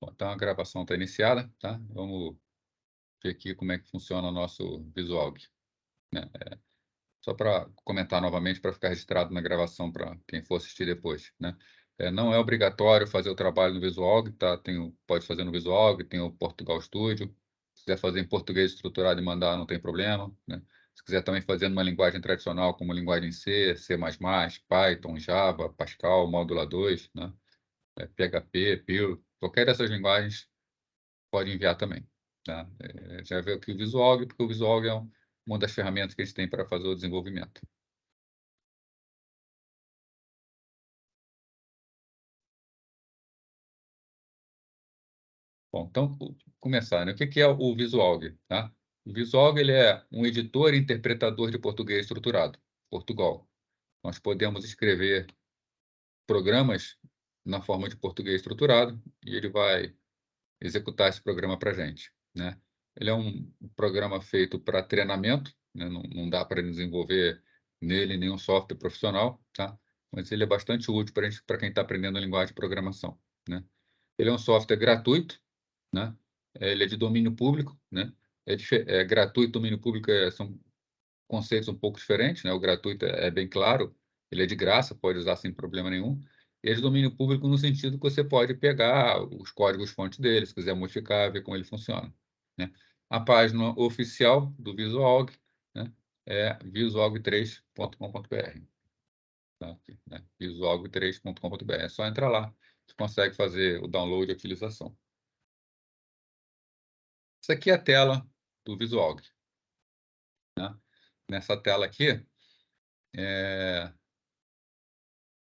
Bom, então a gravação está iniciada, tá? Vamos ver aqui como é que funciona o nosso Visual, né? Só para comentar novamente, para ficar registrado na gravação para quem for assistir depois, né? Não é obrigatório fazer o trabalho no Visual, tá? Pode fazer no Visual, tem o Portugal Studio. Se quiser fazer em português estruturado e mandar, não tem problema, né? Se quiser também fazer numa linguagem tradicional, como linguagem C, C++, Python, Java, Pascal, Módula 2, né? PHP, Perl, qualquer dessas linguagens pode enviar também, tá? Já veio aqui o Visual, porque o Visual é uma das ferramentas que a gente tem para fazer o desenvolvimento. Bom, então, começar, né? O que é o Visual, tá? O Visual, ele é um editor e interpretador de português estruturado, Portugal. Nós podemos escrever programas na forma de português estruturado e ele vai executar esse programa para a gente, né? Ele é um programa feito para treinamento, né? Não dá para desenvolver nele nenhum software profissional, tá? Mas ele é bastante útil para quem está aprendendo a linguagem de programação, né? Ele é um software gratuito, né? Ele é de domínio público, né? Gratuito e domínio público são conceitos um pouco diferentes, né? O gratuito é bem claro, ele é de graça, pode usar sem problema nenhum. E é de domínio público no sentido que você pode pegar os códigos-fonte dele, se quiser modificar, ver como ele funciona, né? A página oficial do Visualg, né, é visualg3.com.br, tá? Aqui, né? visualg3.com.br. É só entrar lá, você consegue fazer o download e a utilização. Essa aqui é a tela do Visualg, né? Nessa tela aqui,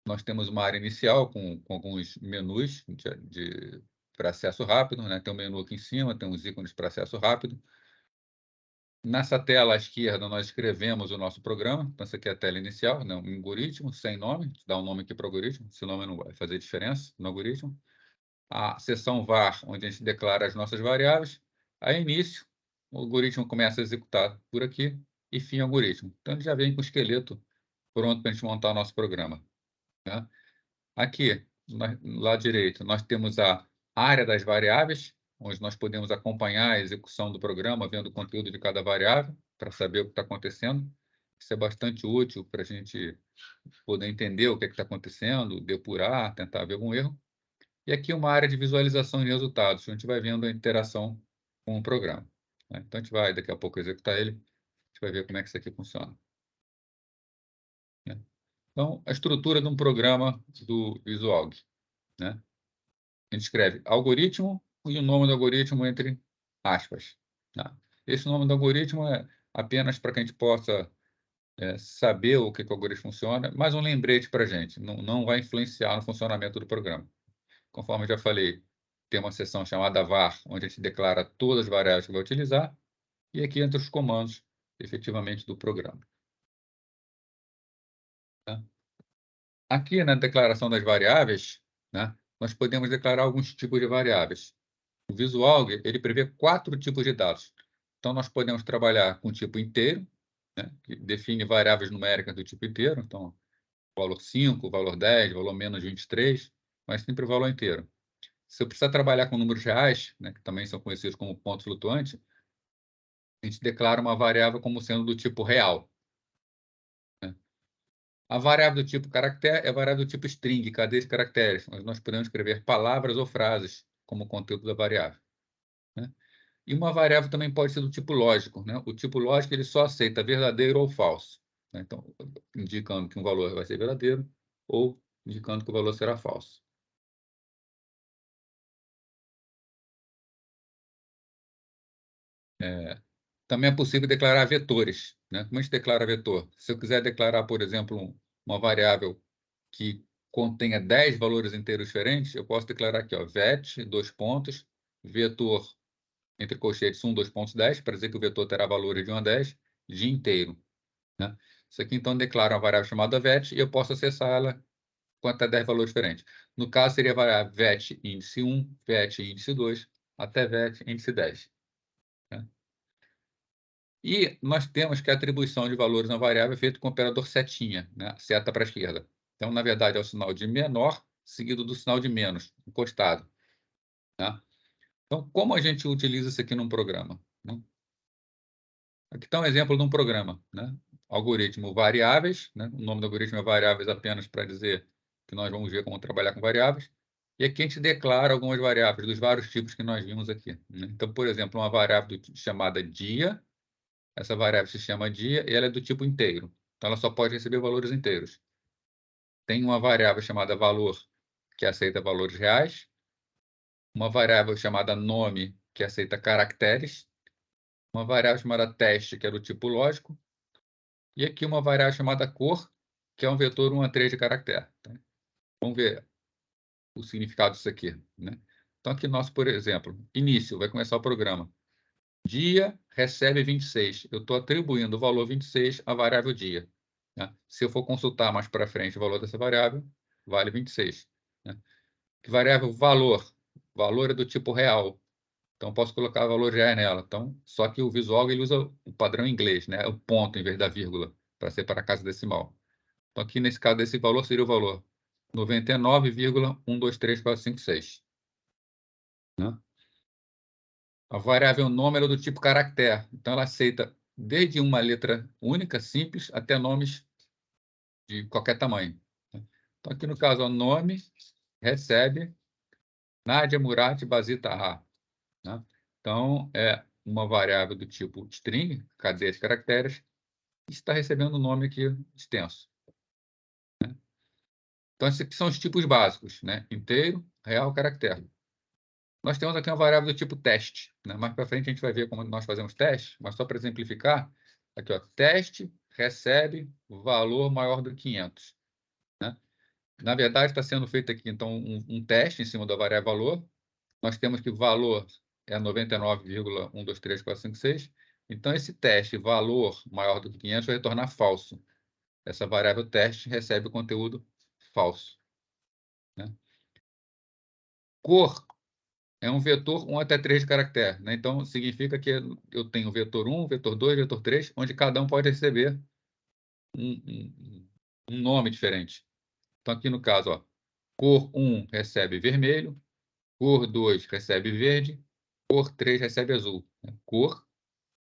nós temos uma área inicial com alguns menus para acesso rápido, né? Tem um menu aqui em cima, tem uns ícones para acesso rápido. Nessa tela à esquerda, nós escrevemos o nosso programa. Então, essa aqui é a tela inicial, né? Um algoritmo sem nome. Dá um nome aqui para o algoritmo, esse nome não vai fazer diferença no algoritmo. A seção var, onde a gente declara as nossas variáveis. A início, o algoritmo começa a executar por aqui, e fim algoritmo. Então, ele já vem com o esqueleto pronto para a gente montar o nosso programa, né? Aqui, no lado direito, nós temos a área das variáveis, onde nós podemos acompanhar a execução do programa, vendo o conteúdo de cada variável, para saber o que está acontecendo. Isso é bastante útil para a gente poder entender o que está acontecendo, depurar, tentar ver algum erro. E aqui uma área de visualização de resultados, onde a gente vai vendo a interação com o programa, né? Então, a gente vai, daqui a pouco, executar ele, a gente vai ver como é que isso aqui funciona, né? Então, a estrutura de um programa do Visualg, né? A gente escreve algoritmo e o nome do algoritmo entre aspas, tá? Esse nome do algoritmo é apenas para que a gente possa saber o que o algoritmo funciona, mas um lembrete para a gente, não vai influenciar no funcionamento do programa. Conforme eu já falei, tem uma seção chamada var, onde a gente declara todas as variáveis que vai utilizar, e aqui entra os comandos, efetivamente, do programa, tá? Aqui na declaração das variáveis, né, nós podemos declarar alguns tipos de variáveis. O Visualg, ele prevê 4 tipos de dados. Então, nós podemos trabalhar com o tipo inteiro, né, que define variáveis numéricas do tipo inteiro. Então, valor 5, valor 10, valor menos 23, mas sempre o valor inteiro. Se eu precisar trabalhar com números reais, né, que também são conhecidos como ponto flutuante, a gente declara uma variável como sendo do tipo real, né? A variável do tipo caractere é a variável do tipo string, cadeia de caracteres, onde nós podemos escrever palavras ou frases como conteúdo da variável, né? E uma variável também pode ser do tipo lógico, né? O tipo lógico ele só aceita verdadeiro ou falso, né? Então, indicando que um valor vai ser verdadeiro ou indicando que o valor será falso. Também é possível declarar vetores, né? Como a gente declara vetor? Se eu quiser declarar, por exemplo, uma variável que contenha 10 valores inteiros diferentes, eu posso declarar aqui, ó, vet, dois pontos, vetor, entre colchetes, 1, 2 pontos, 10, para dizer que o vetor terá valores de 1 a 10 de inteiro, né? Isso aqui, então, declara uma variável chamada vet e eu posso acessar ela com até 10 valores diferentes. No caso, seria a variável vet índice 1, vet índice 2, até vet índice 10, né? E nós temos que a atribuição de valores na variável é feita com o operador setinha, né? Seta para a esquerda. Então, na verdade, é o sinal de menor seguido do sinal de menos, encostado, Tá? Então, como a gente utiliza isso aqui num programa? Né? Aqui está um exemplo de um programa, né? Algoritmo variáveis, né? O nome do algoritmo é variáveis apenas para dizer que nós vamos ver como trabalhar com variáveis. E aqui a gente declara algumas variáveis dos vários tipos que nós vimos aqui, né? Então, por exemplo, uma variável chamada dia, essa variável se chama dia e ela é do tipo inteiro. Então, ela só pode receber valores inteiros. Tem uma variável chamada valor, que aceita valores reais. Uma variável chamada nome, que aceita caracteres. Uma variável chamada teste, que é do tipo lógico. E aqui uma variável chamada cor, que é um vetor 1 a 3 de caractere. Tá? Vamos ver o significado disso aqui, né? Então, aqui nosso, por exemplo, início, vai começar o programa. Dia recebe 26. Eu estou atribuindo o valor 26 à variável dia. Né? Se eu for consultar mais para frente o valor dessa variável, vale 26. Né? Que variável valor? Valor é do tipo real. Então, posso colocar valor real nela. Então, só que o visual ele usa o padrão inglês, né? O ponto em vez da vírgula, para separar a casa decimal. Então, aqui nesse caso, esse valor seria o valor 99,123456. Né? A variável número do tipo caractere. Então, ela aceita desde uma letra única, simples, até nomes de qualquer tamanho. Então, aqui no caso, o nome recebe Nadia Murat Bazita Ra. Né? Então, é uma variável do tipo string, cadeia de caracteres, e está recebendo o nome aqui extenso. Né? Então, esses aqui são os tipos básicos, né? Inteiro, real, caractere. Nós temos aqui uma variável do tipo teste. Né? Mais para frente a gente vai ver como nós fazemos teste, mas só para exemplificar, aqui, ó, teste recebe valor maior do que 500. Né? Na verdade, está sendo feito aqui, então, um teste em cima da variável valor. Nós temos que valor é 99,123456. Então, esse teste, valor maior do que 500, vai retornar falso. Essa variável teste recebe o conteúdo falso. Né? Cor é um vetor 1 até 3 de caractere. Né? Então, significa que eu tenho vetor 1, vetor 2, vetor 3, onde cada um pode receber um nome diferente. Então, aqui no caso, ó, cor 1 recebe vermelho, cor 2 recebe verde, cor 3 recebe azul. Né? Cor,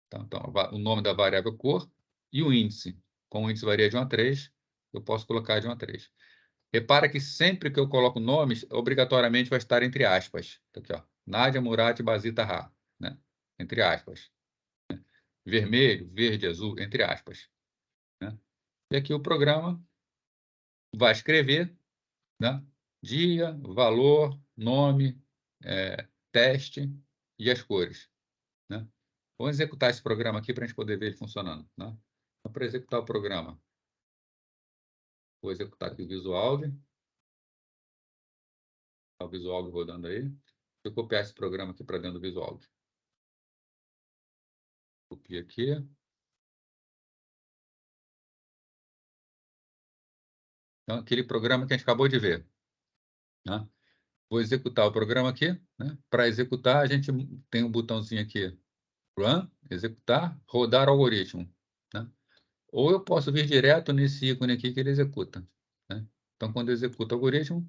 então, o nome da variável cor e o índice. Como o índice varia de 1 a 3, eu posso colocar de 1 a 3. Repara que sempre que eu coloco nomes, obrigatoriamente vai estar entre aspas. Aqui, ó. Nadia Murat Bazita Ra. Né? Entre aspas. Vermelho, verde, azul, entre aspas. Né? E aqui o programa vai escrever, né? Dia, valor, nome, teste e as cores. Né? Vamos executar esse programa aqui para a gente poder ver ele funcionando. Né? Então, para executar o programa, vou executar aqui o Visual. O Visual rodando aí. Deixa eu copiar esse programa aqui para dentro do Visual. Copia aqui. Então, aquele programa que a gente acabou de ver. Né? Vou executar o programa aqui. Né? Para executar, a gente tem um botãozinho aqui, Run, executar, rodar o algoritmo. Né? Ou eu posso vir direto nesse ícone aqui que ele executa. Né? Então, quando eu executo o algoritmo,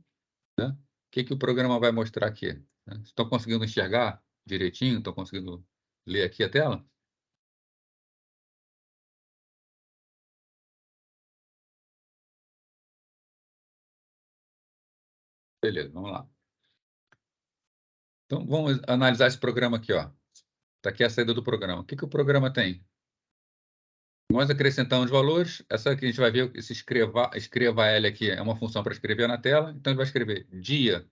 né? O que o programa vai mostrar aqui? Né? Estão conseguindo enxergar direitinho? Estão conseguindo ler aqui a tela? Beleza, vamos lá. Então, vamos analisar esse programa aqui. Está aqui a saída do programa. O que o programa tem? Nós acrescentamos valores. Essa aqui a gente vai ver, esse escreva L aqui é uma função para escrever na tela. Então, ele vai escrever dia.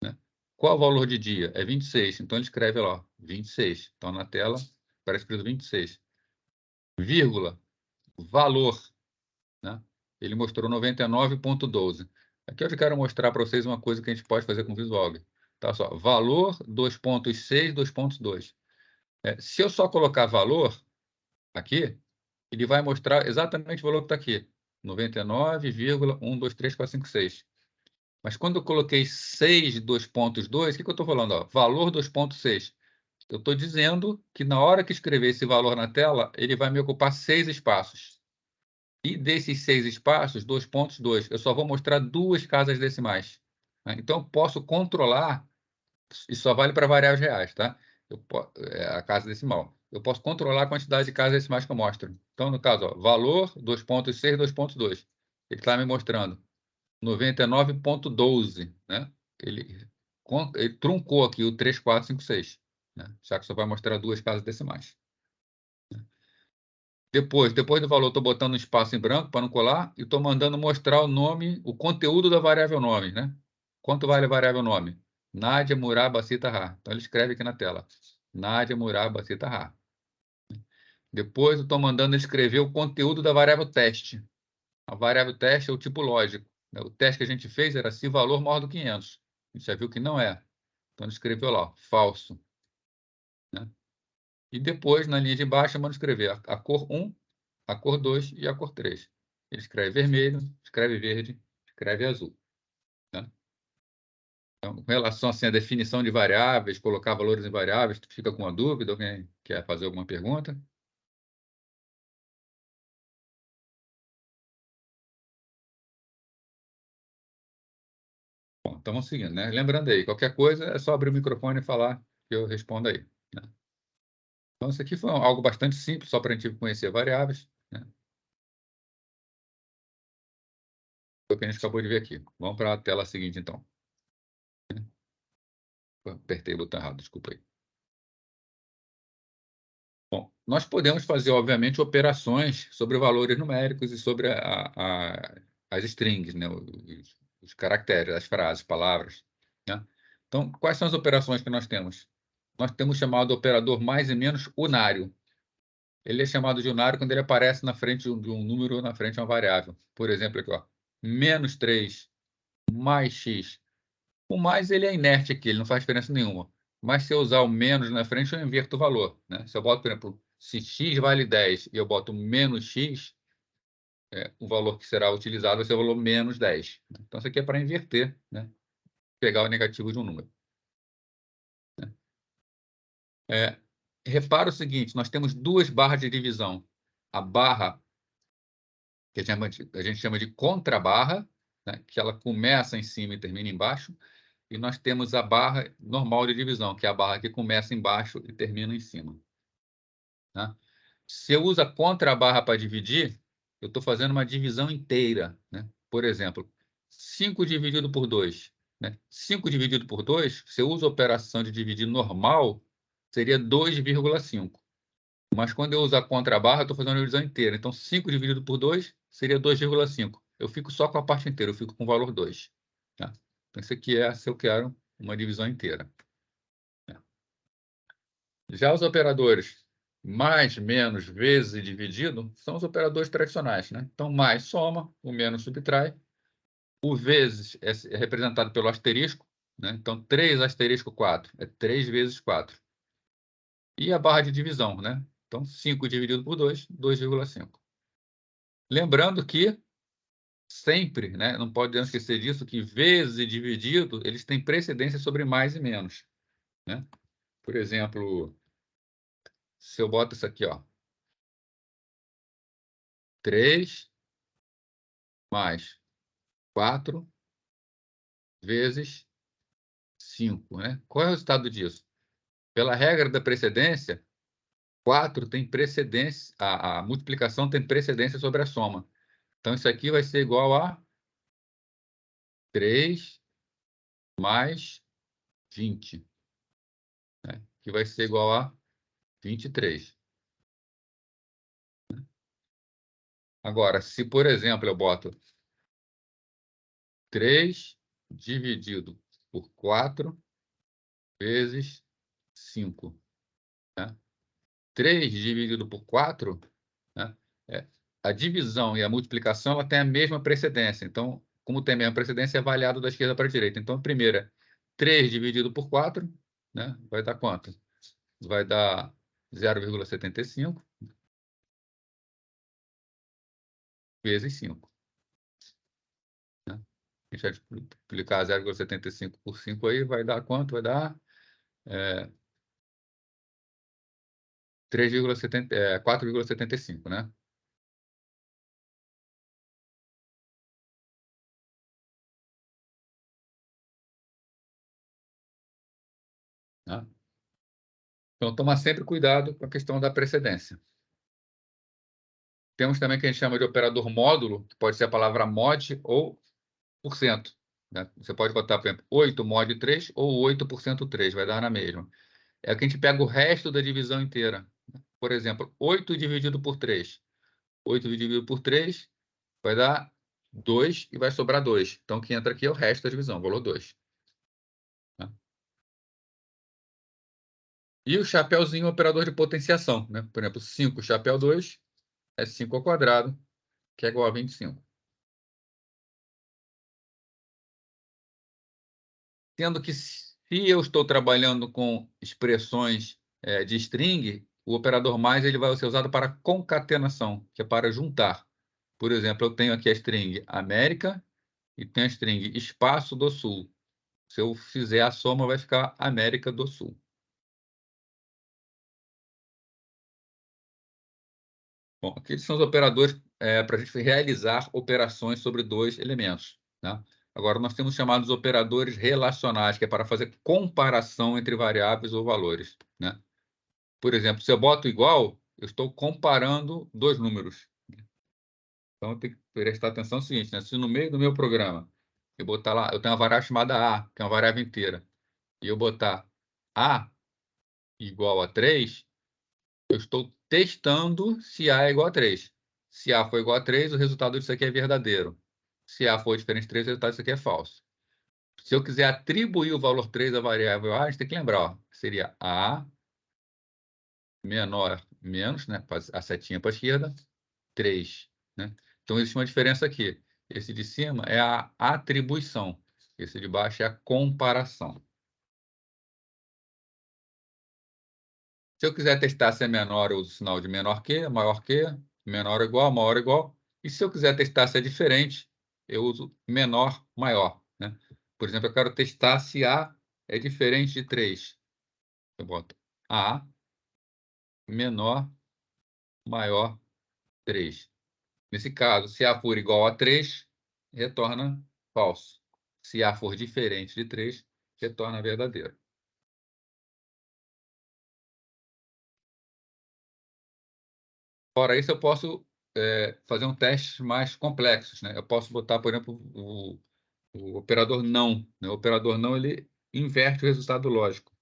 Né? Qual o valor de dia? É 26. Então, ele escreve lá, 26. Então, na tela, está escrito 26. Vírgula, valor. Né? Ele mostrou 99,12. Aqui eu quero mostrar para vocês uma coisa que a gente pode fazer com o Visual. Tá só, valor 2.6, 2.2. Se eu só colocar valor aqui, ele vai mostrar exatamente o valor que está aqui, 99,123456. Mas quando eu coloquei 6, 2.2, o que eu estou falando? Ó, valor 2.6. Eu estou dizendo que na hora que escrever esse valor na tela, ele vai me ocupar 6 espaços. E desses 6 espaços, 2.2, eu só vou mostrar 2 casas decimais. Né? Então, eu posso controlar Isso só vale para variáveis reais, tá? A casa decimal. Eu posso controlar a quantidade de casas decimais que eu mostro. Então, no caso, ó, valor, 2.6, 2.2. Ele está me mostrando 99.12, né? Ele truncou aqui o 3, 4, 5, 6, né? Já que só vai mostrar duas casas decimais. Depois do valor, estou botando um espaço em branco para não colar e estou mandando mostrar o nome, o conteúdo da variável nome, né? Quanto vale a variável nome? Nádia Muraba Cita Ra. Então, ele escreve aqui na tela. Nádia Muraba Cita Ra. Depois, eu estou mandando escrever o conteúdo da variável teste. A variável teste é o tipo lógico, né? O teste que a gente fez era se valor maior do que 500. A gente já viu que não é. Então, ele escreveu lá, ó, falso, né? E depois, na linha de baixo, eu mando escrever a cor 1, a cor 2 e a cor 3. Ele escreve vermelho, escreve verde, escreve azul, né? Então, com relação assim, à definição de variáveis, colocar valores em variáveis, tu fica com uma dúvida? Alguém quer fazer alguma pergunta? Bom, então vamos seguindo, né? Lembrando aí, qualquer coisa é só abrir o microfone e falar que eu respondo aí, né? Então, isso aqui foi algo bastante simples, só para a gente conhecer variáveis, né? Foi o que a gente acabou de ver aqui. Vamos para a tela seguinte, então. Eu apertei o botão errado, desculpa aí. Bom, nós podemos fazer, obviamente, operações sobre valores numéricos e sobre as strings, né? Os caracteres, as frases, palavras, né? Então, quais são as operações que nós temos? Nós temos chamado operador mais e menos unário. Ele é chamado de unário quando ele aparece na frente de um número ou na frente de uma variável. Por exemplo, aqui, ó, menos 3 mais x. O mais ele é inerte aqui, ele não faz diferença nenhuma. Mas se eu usar o menos na frente, eu inverto o valor, né? Se eu boto, por exemplo, se x vale 10 e eu boto menos x, o valor que será utilizado vai ser o valor menos 10. Então, isso aqui é para inverter, né? Pegar o negativo de um número. É, repara o seguinte, nós temos duas barras de divisão. A barra, que a gente chama de contrabarra, né? Que ela começa em cima e termina embaixo. E nós temos a barra normal de divisão, que é a barra que começa embaixo e termina em cima, né? Se eu uso a contrabarra para dividir, eu estou fazendo uma divisão inteira, né? Por exemplo, 5 dividido por 2, né? 5 dividido por 2, se eu uso a operação de dividir normal, seria 2,5. Mas quando eu uso a contrabarra, eu estou fazendo uma divisão inteira. Então, 5 dividido por 2 seria 2,5. Eu fico só com a parte inteira, eu fico com o valor 2. Tá? Então, isso aqui é se eu quero uma divisão inteira. Já os operadores mais, menos, vezes e dividido são os operadores tradicionais, né? Então, mais soma, o menos subtrai. O vezes é representado pelo asterisco, né? Então, 3 asterisco 4 é 3 vezes 4. E a barra de divisão, né? Então, 5 dividido por 2, 2,5. Lembrando que sempre, né? Não podemos esquecer disso, que vezes e dividido, eles têm precedência sobre mais e menos, né? Por exemplo, se eu boto isso aqui, ó, 3 mais 4 vezes 5, né? Qual é o resultado disso? Pela regra da precedência, 4 tem precedência, a multiplicação tem precedência sobre a soma. Então, isso aqui vai ser igual a 3 mais 20, né? Que vai ser igual a 23. Agora, se, por exemplo, eu boto 3 dividido por 4 vezes 5, né? 3 dividido por 4, né? A divisão e a multiplicação ela tem a mesma precedência. Então, como tem a mesma precedência, é avaliado da esquerda para a direita. Então, a primeira, 3 dividido por 4, né? Vai dar quanto? Vai dar 0,75 vezes 5. Né? A gente vai multiplicar 0,75 por 5 aí, vai dar quanto? Vai dar 4,75, né? Tá? Então, tomar sempre cuidado com a questão da precedência. Temos também o que a gente chama de operador módulo, que pode ser a palavra mod ou por cento. Né? Você pode botar, por exemplo, 8 mod 3 ou 8% 3, vai dar na mesma. É que a gente pega o resto da divisão inteira. Por exemplo, 8 dividido por 3. 8 dividido por 3 vai dar 2 e vai sobrar 2. Então, o que entra aqui é o resto da divisão, valor 2. Tá? E o chapéuzinho, operador de potenciação. Né? Por exemplo, 5 chapéu 2 é 5 ao quadrado, que é igual a 25. Sendo que se eu estou trabalhando com expressões de string, o operador mais ele vai ser usado para concatenação, que é para juntar. Por exemplo, eu tenho aqui a string América e tenho a string espaço do Sul. Se eu fizer a soma, vai ficar América do Sul. Bom, aqui são os operadores para a gente realizar operações sobre dois elementos. Tá? Agora, nós temos chamados operadores relacionais, que é para fazer comparação entre variáveis ou valores. Né? Por exemplo, se eu boto igual, eu estou comparando dois números. Então, eu tenho que prestar atenção no seguinte, né? Se no meio do meu programa eu botar lá, eu tenho uma variável chamada A, que é uma variável inteira, e eu botar A igual a 3, eu estou testando se A é igual a 3. Se A for igual a 3, o resultado disso aqui é verdadeiro. Se A for diferente de 3, o resultado disso aqui é falso. Se eu quiser atribuir o valor 3 à variável A, a gente tem que lembrar, ó, seria A menor menos, né, a setinha para a esquerda, 3. Né? Então, existe uma diferença aqui. Esse de cima é a atribuição. Esse de baixo é a comparação. Se eu quiser testar se é menor, eu uso o sinal de menor que, menor ou igual, maior ou igual. E se eu quiser testar se é diferente, eu uso menor, maior. Né? Por exemplo, eu quero testar se A é diferente de 3. Eu boto A menor, maior, 3. Nesse caso, se A for igual a 3, retorna falso. Se A for diferente de 3, retorna verdadeiro. Fora isso, eu posso fazer um teste mais complexos. Né? Eu posso botar, por exemplo, o operador não. Né? O operador não ele inverte o resultado lógico.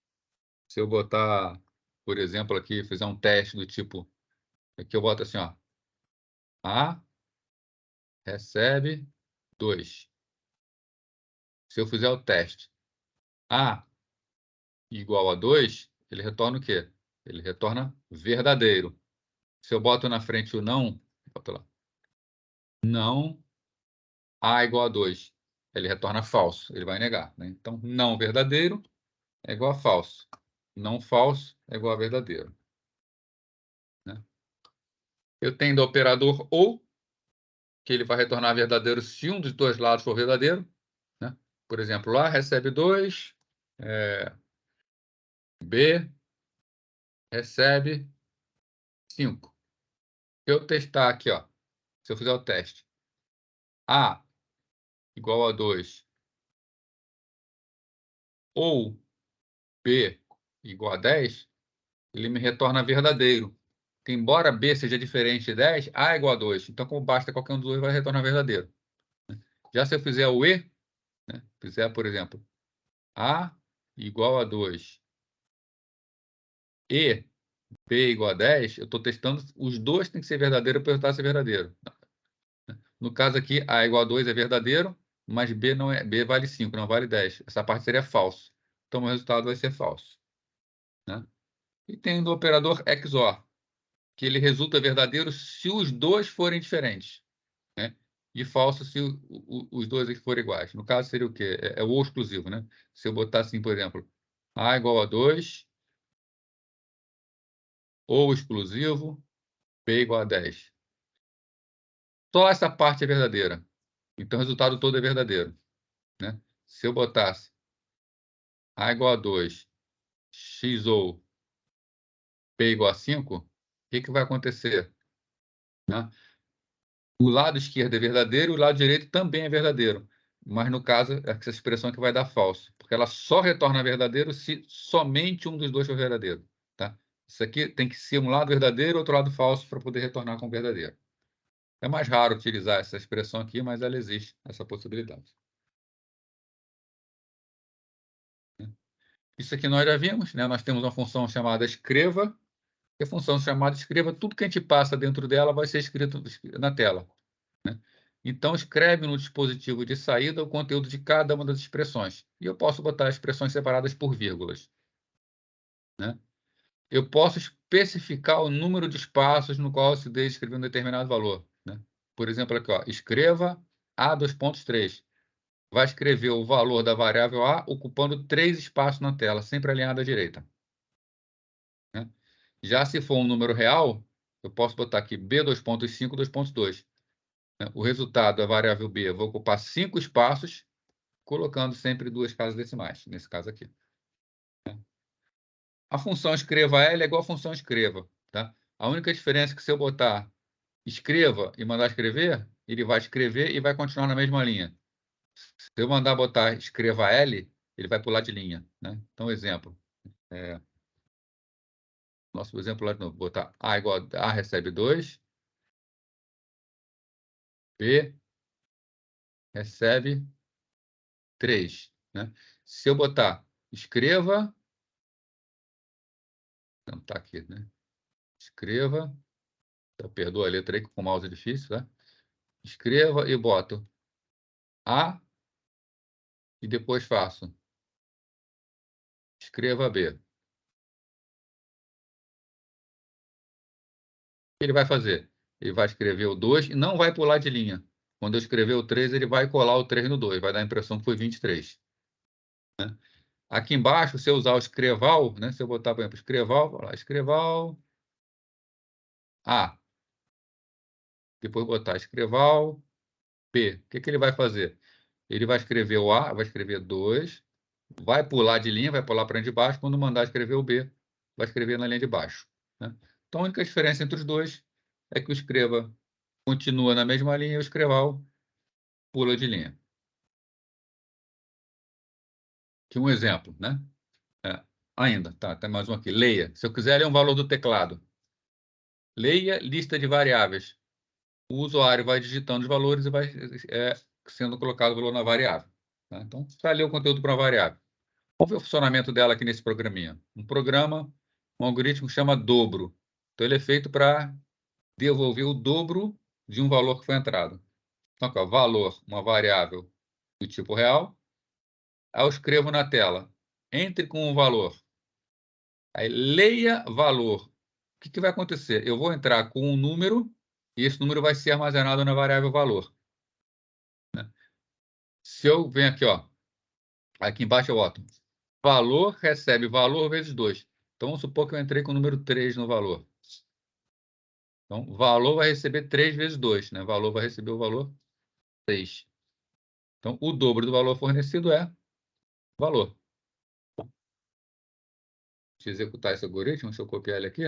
Se eu botar, por exemplo, aqui, fizer um teste do tipo, aqui eu boto assim, ó, A recebe 2. Se eu fizer o teste A igual a 2, ele retorna o quê? Ele retorna verdadeiro. Se eu boto na frente o não, boto lá, não A igual a 2, ele retorna falso, ele vai negar. Né? Então, não verdadeiro é igual a falso. Não falso é igual a verdadeiro. Né? Eu tenho do operador ou, que ele vai retornar verdadeiro se um dos dois lados for verdadeiro. Né? Por exemplo, A recebe 2, B recebe 5. Se eu testar aqui, ó, se eu fizer o teste, A igual a 2 ou B igual a 10, ele me retorna verdadeiro. Que embora B seja diferente de 10, A é igual a 2. Então, como basta qualquer um dos dois, vai retornar verdadeiro. Já se eu fizer o E, né, fizer, por exemplo, A igual a 2 e B igual a 10, eu estou testando, os dois têm que ser verdadeiro para o resultado ser verdadeiro. No caso aqui, A igual a 2 é verdadeiro, mas B não é, B vale 5, não vale 10. Essa parte seria falso. Então, o resultado vai ser falso. Né? E tem do operador XOR, que ele resulta verdadeiro se os dois forem diferentes. Né? E falso se os dois aqui forem iguais. No caso, seria o quê? É o ou exclusivo. Né? Se eu botar assim, por exemplo, A igual a 2, ou exclusivo, B igual a 10. Só essa parte é verdadeira. Então, o resultado todo é verdadeiro. Né? Se eu botasse A igual a 2, X ou P igual a 5, o que vai acontecer? Né? O lado esquerdo é verdadeiro, o lado direito também é verdadeiro. mas no caso, essa expressão aqui vai dar falso, porque ela só retorna verdadeiro se somente um dos dois for verdadeiro, tá? Isso aqui tem que ser um lado verdadeiro e outro lado falso para poder retornar como verdadeiro. É mais raro utilizar essa expressão aqui, mas ela existe, essa possibilidade. Isso aqui nós já vimos, né? Nós temos uma função chamada escreva, e a função chamada escreva, tudo que a gente passa dentro dela vai ser escrito na tela, né? Então, escreve no dispositivo de saída o conteúdo de cada uma das expressões. E eu posso botar expressões separadas por vírgulas, né? Eu posso especificar o número de espaços no qual se deve escrever um determinado valor, né? Por exemplo, aqui, ó, escreva A2.3. Vai escrever o valor da variável A ocupando 3 espaços na tela, sempre alinhado à direita, né? Já se for um número real, eu posso botar aqui B2.5, 2.2. O resultado da variável B, eu vou ocupar 5 espaços, colocando sempre 2 casas decimais, nesse caso aqui. A função escreva L é igual à função escreva, tá? A única diferença é que se eu botar escreva e mandar escrever, ele vai escrever e vai continuar na mesma linha. Se eu mandar botar escreva L, ele vai pular de linha, né? Então, exemplo. Nosso exemplo lá de novo. Botar A igual a recebe 2, B recebe 3, né? Se eu botar escreva, não está aqui, né? Escreva, perdoa a letra aí, que com o mouse é difícil, tá? Escreva e boto A e depois faço escreva B. O que ele vai fazer? Ele vai escrever o 2 e não vai pular de linha. Quando eu escrever o 3, ele vai colar o 3 no 2, vai dar a impressão que foi 23. Né? Aqui embaixo, se eu usar o escreval, né? Se eu botar, por exemplo, escreval, vou lá, escreval A. Depois botar escreval P. O que ele vai fazer? Ele vai escrever o A, vai escrever 2, vai pular de linha, vai pular para de baixo. Quando mandar escrever o B, vai escrever na linha de baixo, né? Então, a única diferença entre os dois é que o escreva continua na mesma linha e o escreval pula de linha. Aqui um exemplo, né? Ainda, tá, tem mais um aqui. Leia. Se eu quiser ler um valor do teclado, leia lista de variáveis. O usuário vai digitando os valores e vai sendo colocado o valor na variável, tá? Então, para ler o conteúdo para uma variável. Vamos ver o funcionamento dela aqui nesse programinha. Um algoritmo que chama dobro. Então, ele é feito para devolver o dobro de um valor que foi entrado. Então, aqui, ó, valor, uma variável do tipo real. Aí eu escrevo na tela, entre com o valor. Aí, leia valor. O que vai acontecer? Eu vou entrar com um número e esse número vai ser armazenado na variável valor, né? Se eu venho aqui, ó, aqui embaixo eu boto valor recebe valor vezes 2. Então, vamos supor que eu entrei com o número 3 no valor. Então, valor vai receber 3 vezes 2, né? Valor vai receber o valor 6. Então, o dobro do valor fornecido é valor. Deixa eu executar esse algoritmo, deixa eu copiar ele aqui.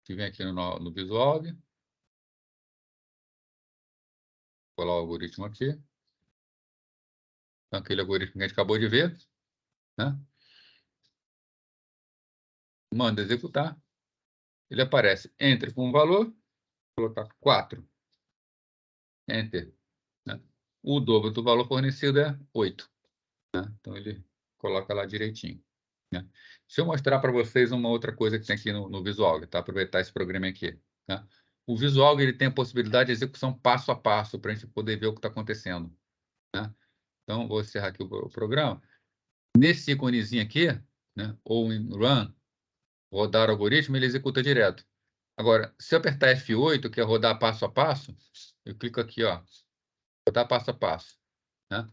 Que vem aqui no Visual. Vou colar o algoritmo aqui. Então, aquele algoritmo que a gente acabou de ver, né? Manda executar. Ele aparece entre com o valor, vou colocar 4. Enter, né? O dobro do valor fornecido é 8. Né? Então, ele coloca lá direitinho, né? Deixa eu mostrar para vocês uma outra coisa que tem aqui no Visual, tá? Aproveitar esse programa aqui, tá? O Visual ele tem a possibilidade de execução passo a passo, para a gente poder ver o que está acontecendo, né? Então, vou encerrar aqui o programa. Nesse íconezinho aqui, né? Ou em Run, rodar o algoritmo, ele executa direto. Agora, se eu apertar F8, que é rodar passo a passo, eu clico aqui, ó, rodar passo a passo, né?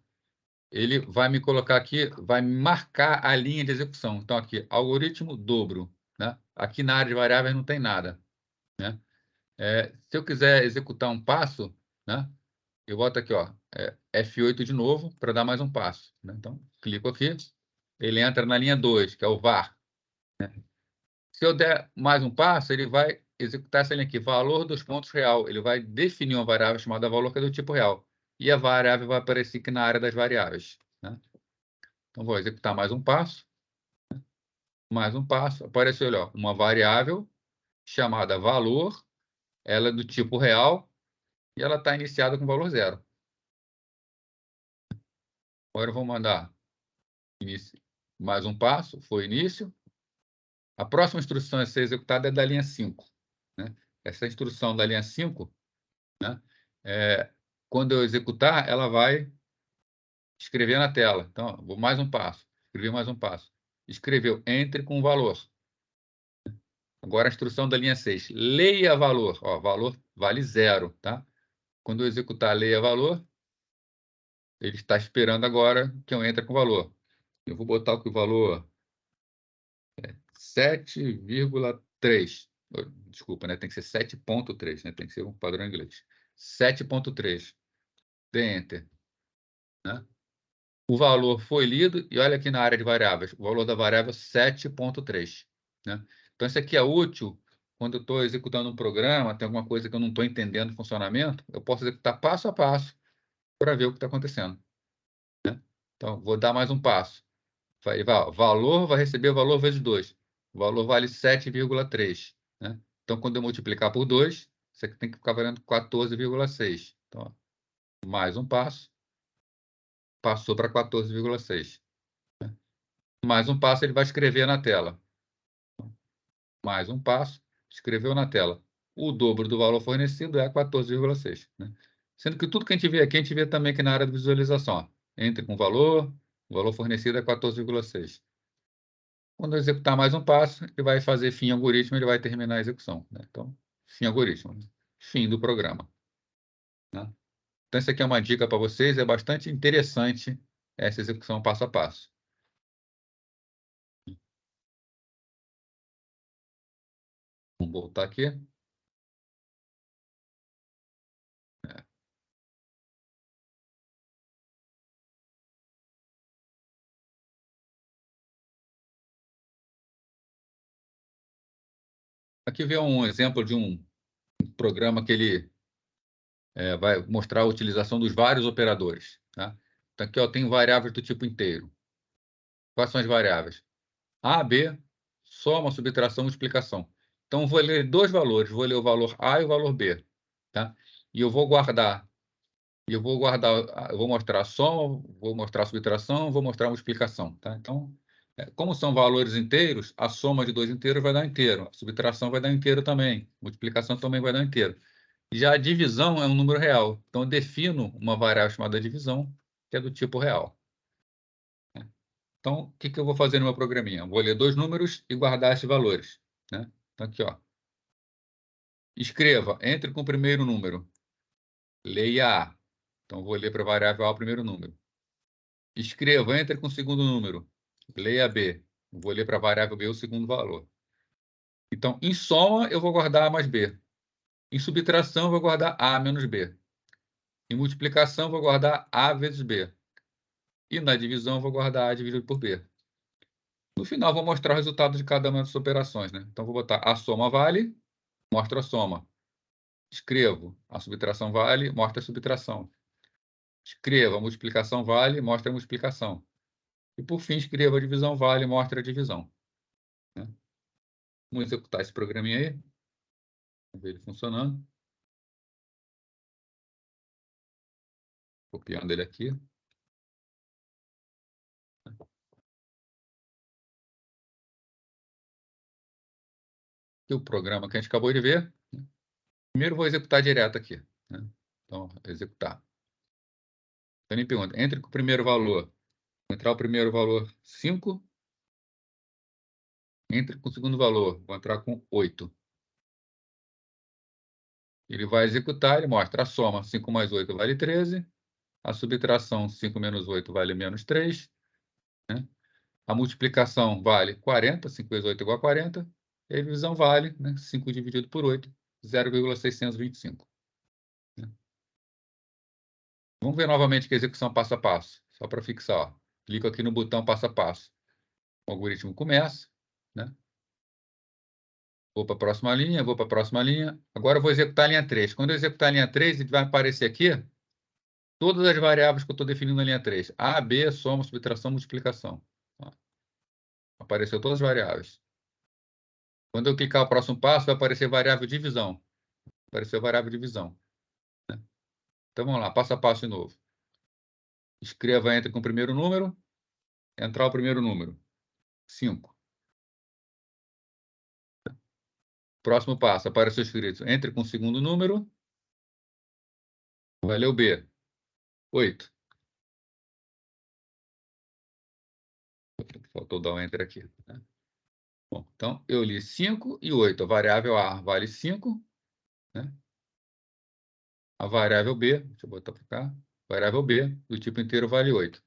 Ele vai me colocar aqui, vai marcar a linha de execução. Então, aqui, algoritmo dobro, né? Aqui na área de variáveis não tem nada, né? Se eu quiser executar um passo, né? Eu boto aqui, ó, F8 de novo para dar mais um passo, né? Então, clico aqui, ele entra na linha 2, que é o var, né? Se eu der mais um passo, ele vai executar essa linha aqui, valor dos pontos real. Ele vai definir uma variável chamada valor, que é do tipo real. E a variável vai aparecer aqui na área das variáveis, né? Então, vou executar mais um passo. Mais um passo. Apareceu ali, ó, uma variável chamada valor. Ela é do tipo real e ela está iniciada com valor 0. Agora eu vou mandar mais um passo. Foi início. A próxima instrução a ser executada é da linha 5. Né? Essa instrução da linha 5, né? Quando eu executar, ela vai escrever na tela. Então, vou mais um passo. Escrevi mais um passo. Escreveu, entre com valor. Agora a instrução da linha 6. Leia valor. Ó, valor vale 0. Tá? Quando eu executar leia valor, ele está esperando agora que eu entre com o valor. Eu vou botar o valor 7,3. Desculpa, né? Tem que ser 7,3, né? Tem que ser um padrão em inglês. 7,3. Dê Enter. Né? O valor foi lido, e olha aqui na área de variáveis, o valor da variável 7,3. Né? Então, isso aqui é útil quando eu estou executando um programa, tem alguma coisa que eu não estou entendendo o funcionamento, eu posso executar passo a passo para ver o que está acontecendo. Né? Então, vou dar mais um passo. Valor vai receber o valor vezes 2. O valor vale 7,3. Né? Então, quando eu multiplicar por 2, isso aqui tem que ficar valendo 14,6. Então, mais um passo. Passou para 14,6. Mais um passo, ele vai escrever na tela. Mais um passo, escreveu na tela. O dobro do valor fornecido é 14,6. Né? Sendo que tudo que a gente vê aqui, a gente vê também aqui na área de visualização. Ó. Entre com o valor fornecido é 14,6. Quando eu executar mais um passo, ele vai fazer fim algoritmo, ele vai terminar a execução. Né? Então, fim algoritmo. Fim do programa. Né? Então, isso aqui é uma dica para vocês, é bastante interessante essa execução passo a passo. Vamos voltar aqui. Aqui vem um exemplo de um programa que ele vai mostrar a utilização dos vários operadores. Tá? Então, aqui tem variáveis do tipo inteiro. Quais são as variáveis? A, B, soma, subtração, multiplicação. Então, vou ler dois valores. Vou ler o valor A e o valor B. Tá? E eu vou guardar. Eu vou mostrar a soma, vou mostrar a subtração, vou mostrar a multiplicação. Tá? Então, como são valores inteiros, a soma de dois inteiros vai dar inteiro. A subtração vai dar inteiro também. Multiplicação também vai dar inteiro. Já a divisão é um número real. Então, eu defino uma variável chamada divisão, que é do tipo real. Então, o que eu vou fazer no meu programinha? Vou ler dois números e guardar esses valores. Né? Então, aqui, ó. Escreva, entre com o primeiro número. Leia A. Então, vou ler para a variável A o primeiro número. Escreva, entre com o segundo número. Leia B. Vou ler para a variável B o segundo valor. Então, em soma, eu vou guardar A mais B. Em subtração, eu vou guardar A menos B. Em multiplicação, eu vou guardar A vezes B. E na divisão, eu vou guardar A dividido por B. No final, eu vou mostrar o resultado de cada uma dessas operações. Né? Então, vou botar a soma vale, mostra a soma. Escrevo, a subtração vale, mostra a subtração. Escreva, a multiplicação vale, mostra a multiplicação. E, por fim, escreva a divisão vale, mostra a divisão. Né? Vamos executar esse programinha aí. Vamos ver ele funcionando. Copiando ele aqui. E o programa que a gente acabou de ver. Primeiro, vou executar direto aqui. Né? Então, executar. Então, ele pergunta, entre com o primeiro valor. Vou entrar o primeiro valor 5. Entre com o segundo valor. Vou entrar com 8. Ele vai executar, ele mostra a soma 5 mais 8 vale 13. A subtração 5 menos 8 vale menos 3. Né? A multiplicação vale 40, 5 vezes 8 é igual a 40. E a divisão vale, né, 5 dividido por 8, 0,625. Né? Vamos ver novamente que a execução passo a passo, só para fixar. Ó. Clico aqui no botão passo a passo. O algoritmo começa. Né? Vou para a próxima linha, vou para a próxima linha. Agora eu vou executar a linha 3. Quando eu executar a linha 3, ele vai aparecer aqui todas as variáveis que eu estou definindo na linha 3. A, B, soma, subtração, multiplicação. Apareceu todas as variáveis. Quando eu clicar o próximo passo, vai aparecer variável divisão. Apareceu variável divisão. Então, vamos lá, passo a passo de novo. Escreva entre com o primeiro número. Entrar o primeiro número. 5. Próximo passo, apareceu escrito. Entre com o segundo número. Vai ler o B. 8. Faltou dar um enter aqui. Né? Bom, então, eu li 5 e 8. A variável A vale 5. Né? A variável B, deixa eu botar para cá. Variável B, do tipo inteiro, vale 8.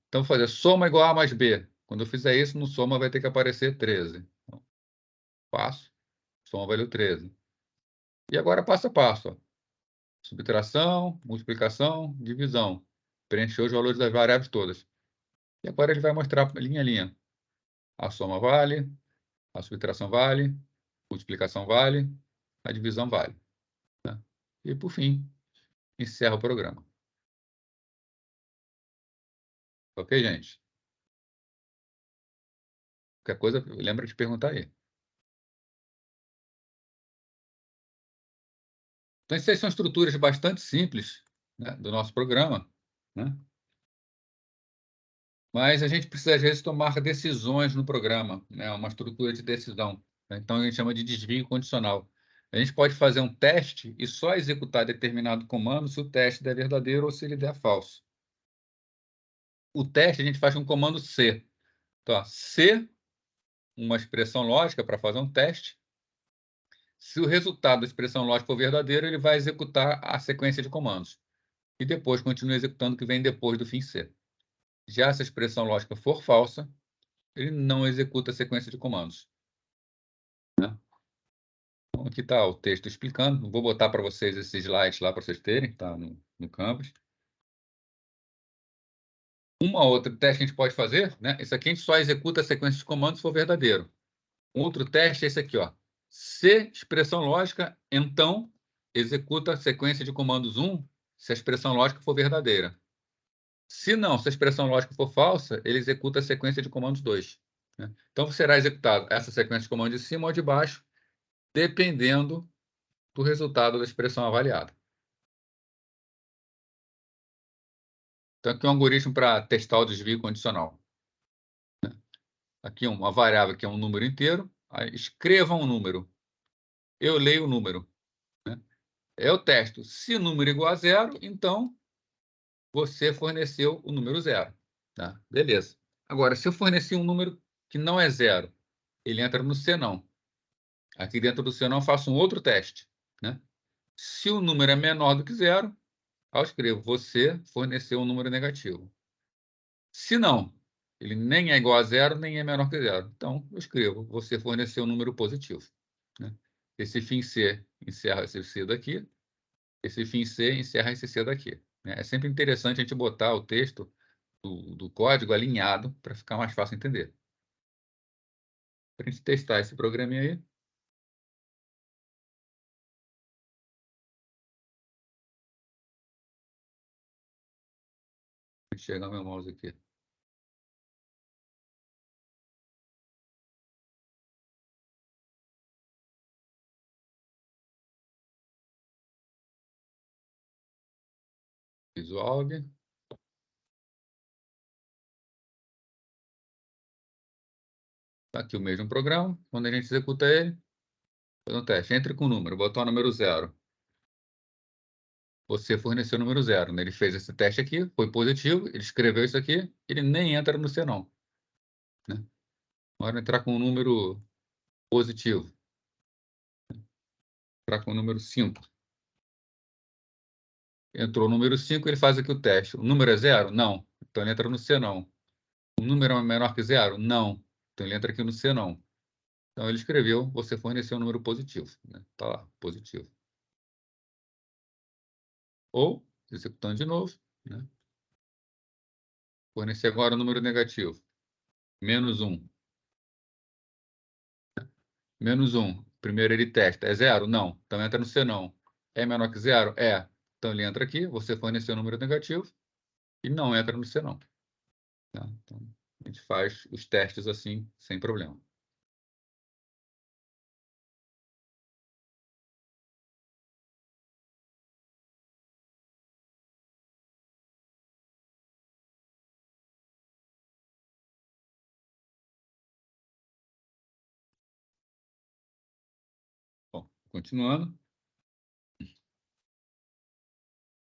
Então, vou fazer soma igual a mais B. Quando eu fizer isso, no soma vai ter que aparecer 13. Então, passo. Soma valeu 13. E agora, passo a passo. Ó. Subtração, multiplicação, divisão. Preencheu os valores das variáveis todas. E agora ele vai mostrar linha a linha. A soma vale, a subtração vale, a multiplicação vale, a divisão vale. Tá? E, por fim, encerra o programa. Ok, gente? Qualquer coisa, lembra de perguntar aí. Então, essas são estruturas bastante simples, né, do nosso programa, né? Mas a gente precisa, às vezes, tomar decisões no programa, né? Uma estrutura de decisão. Né? Então, a gente chama de desvio condicional. A gente pode fazer um teste e só executar determinado comando se o teste der verdadeiro ou se ele der falso. O teste a gente faz com o comando C. Então, ó, C, uma expressão lógica para fazer um teste. Se o resultado da expressão lógica for verdadeiro, ele vai executar a sequência de comandos. E depois continua executando o que vem depois do fim C. Já se a expressão lógica for falsa, ele não executa a sequência de comandos. Né? Então, aqui está o texto explicando. Vou botar para vocês esses slides lá para vocês terem, está no Canvas. Uma outra teste que a gente pode fazer, né? Esse aqui a gente só executa a sequência de comandos se for verdadeiro. Um outro teste é esse aqui, ó. Se expressão lógica, então executa a sequência de comandos 1 se a expressão lógica for verdadeira. Se não, se a expressão lógica for falsa, ele executa a sequência de comandos 2. Né? Então, será executada essa sequência de comandos de cima ou de baixo, dependendo do resultado da expressão avaliada. Então, aqui é um algoritmo para testar o desvio condicional. Aqui uma variável que é um número inteiro. Aí, escreva um número. Eu leio o número. Né? Eu testo. Se o número é igual a 0, então você forneceu o número 0. Tá? Beleza. Agora, se eu fornecer um número que não é 0, ele entra no senão. Aqui dentro do senão eu faço um outro teste. Né? Se o número é menor do que 0, eu escrevo, você forneceu um número negativo. Se não, ele nem é igual a 0, nem é menor que 0. Então, eu escrevo, você forneceu um número positivo. Né? Esse fim C encerra esse C daqui. Esse fim C encerra esse C daqui. Né? É sempre interessante a gente botar o texto do código alinhado para ficar mais fácil entender. Para a gente testar esse programinha aí. Deixa eu chegar meu mouse aqui. Visual. Está aqui o mesmo programa. Quando a gente executa ele, faz um teste. Entre com o número, botar o número 0. Você forneceu o número 0. Né? Ele fez esse teste aqui, foi positivo, ele escreveu isso aqui, ele nem entra no senão. Né? Agora entrar com um número positivo. Entrar com o número 5. Entrou o número 5, ele faz aqui o teste. O número é 0? Não. Então ele entra no senão. O número é menor que 0? Não. Então ele entra aqui no senão. Então ele escreveu, você forneceu um número positivo. Né? Tá lá, positivo. Ou, executando de novo, né? Fornecer agora o número negativo. -1. Menos 1. Primeiro ele testa. É 0? Não. Então entra no C não. É menor que 0? É. Então ele entra aqui, você forneceu o número negativo e não entra no C não. Tá? Então, a gente faz os testes assim, sem problema. Bom, continuando.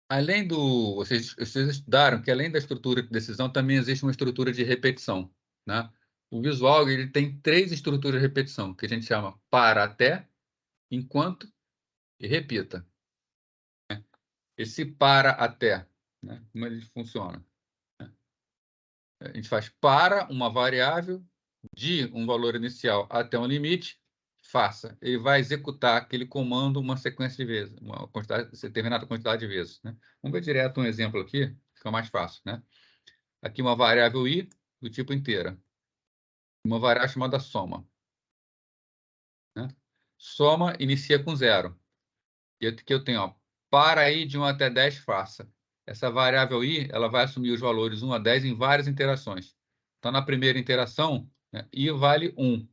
Além do... Vocês estudaram que além da estrutura de decisão, também existe uma estrutura de repetição, né? O visual ele tem 3 estruturas de repetição, que a gente chama para, até, enquanto e repita. Esse para, até, né? Como ele funciona? A gente faz para uma variável de um valor inicial até um limite, faça. Ele vai executar aquele comando uma sequência de vezes, uma quantidade, determinada quantidade de vezes, né? Vamos ver direto um exemplo aqui, fica mais fácil, né? Aqui uma variável i do tipo inteira. Uma variável chamada soma, né? Soma inicia com 0. E aqui eu tenho, ó, para i de 1 até 10, faça. Essa variável i, ela vai assumir os valores 1 a 10 em várias interações. Então, na primeira interação, né, i vale 1.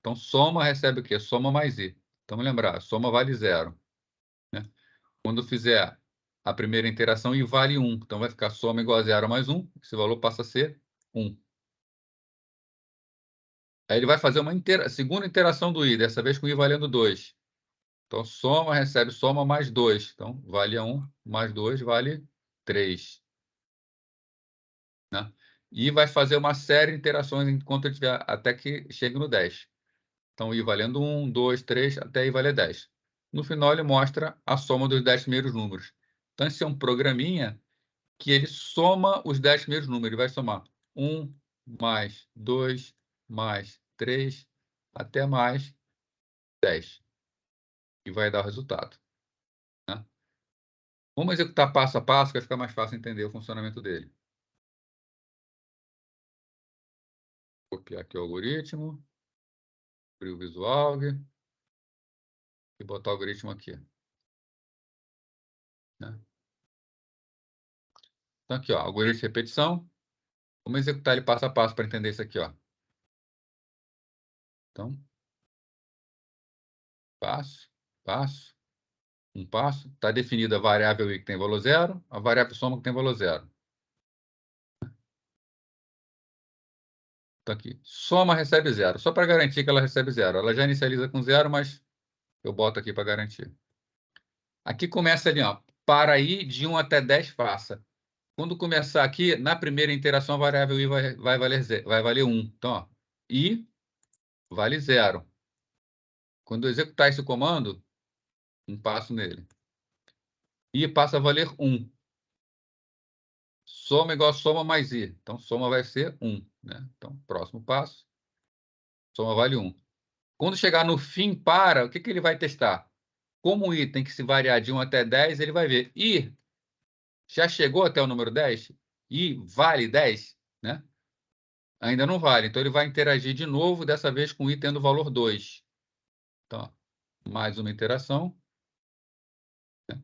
Então, soma recebe o quê? Soma mais i. Então, vamos lembrar, soma vale 0. Né? Quando fizer a primeira interação, i vale 1. Então, vai ficar soma igual a 0 mais 1. Esse valor passa a ser 1. Aí ele vai fazer uma segunda interação do i, dessa vez com i valendo 2. Então, soma recebe soma mais 2. Então, vale 1 mais 2 vale 3. Né? E vai fazer uma série de interações enquanto ele tiver, até que chegue no 10. Então, i valendo 1, 2, 3, até i valer 10. No final, ele mostra a soma dos 10 primeiros números. Então, esse é um programinha que ele soma os 10 primeiros números. Ele vai somar 1 mais 2 mais 3 até mais 10. E vai dar o resultado. Né? Vamos executar passo a passo, que vai ficar mais fácil entender o funcionamento dele. Copiar aqui o algoritmo, abrir o Visual e botar o algoritmo aqui. Né? Então, aqui, ó, algoritmo de repetição. Vamos executar ele passo a passo para entender isso aqui. Ó. Então, passo, passo, um passo. Está definida a variável i que tem valor 0, a variável soma que tem valor 0. Então, aqui, soma recebe 0. Só para garantir que ela recebe 0. Ela já inicializa com 0, mas eu boto aqui para garantir. Aqui começa ali, ó, para i de 1 até 10, faça. Quando começar aqui, na primeira interação, a variável i vai valer 1. Então, ó, i vale 0. Quando eu executar esse comando, um passo nele. I passa a valer 1. Soma igual a soma mais i. Então, soma vai ser 1. Né? Então, próximo passo, soma vale 1. Quando chegar no fim para, o que ele vai testar? Como o i tem que se variar de 1 até 10, ele vai ver. I já chegou até o número 10? I vale 10? Né? Ainda não vale. Então, ele vai interagir de novo, dessa vez com i tendo valor 2. Então, mais uma interação. Né?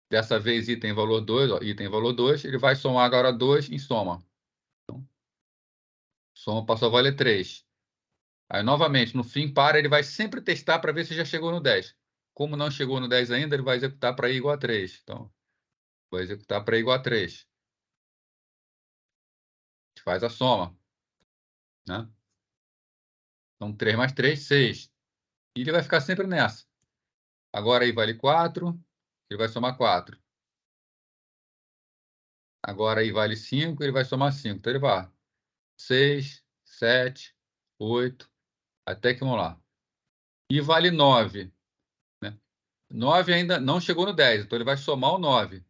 Dessa vez, i tem valor 2. Ó, i tem valor 2. Ele vai somar agora 2 em soma. Então, soma passou a valer 3. Aí, novamente, no fim, para, ele vai sempre testar para ver se já chegou no 10. Como não chegou no 10 ainda, ele vai executar para i igual a 3. Então, vai executar para i igual a 3. A gente faz a soma. Né? Então, 3 mais 3, 6. E ele vai ficar sempre nessa. Agora i vale 4, ele vai somar 4. Agora i vale 5, ele vai somar 5. Então, ele vai 6, 7, 8, até que, vamos lá. I vale 9. Né? 9 ainda não chegou no 10, então ele vai somar o 9.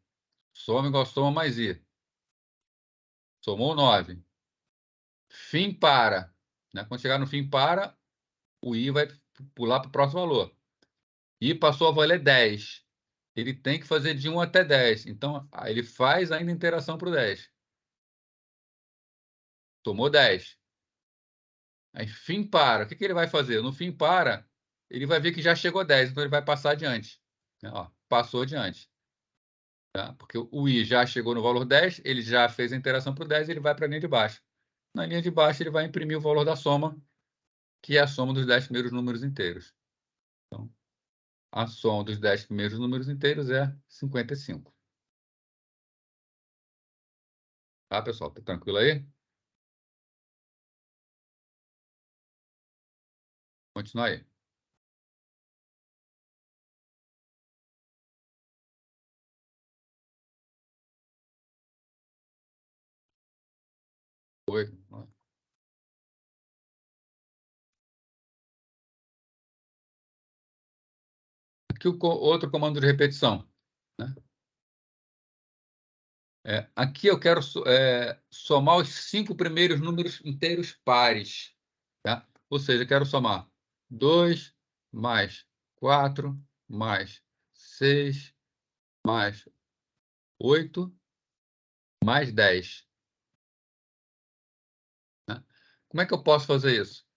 Soma igual a soma mais i. Somou 9. Fim para. Né? Quando chegar no fim para, o i vai pular para o próximo valor. I passou a valer 10. Ele tem que fazer de 1 até 10. Então, ele faz ainda interação para o 10. Tomou 10. Aí, fim para. O que ele vai fazer? No fim para, ele vai ver que já chegou a 10, então ele vai passar adiante. Né? Ó, passou adiante. Tá? Porque o i já chegou no valor 10, ele já fez a interação para o 10, ele vai para a linha de baixo. Na linha de baixo, ele vai imprimir o valor da soma, que é a soma dos 10 primeiros números inteiros. Então, a soma dos 10 primeiros números inteiros é 55. Tá, pessoal? Tá tranquilo aí? Continua aí. Oi. Aqui o outro comando de repetição. Né? Aqui eu quero somar os 5 primeiros números inteiros pares. Tá? Ou seja, eu quero somar 2 mais 4 mais 6 mais 8 mais 10. Né? Como é que eu posso fazer isso?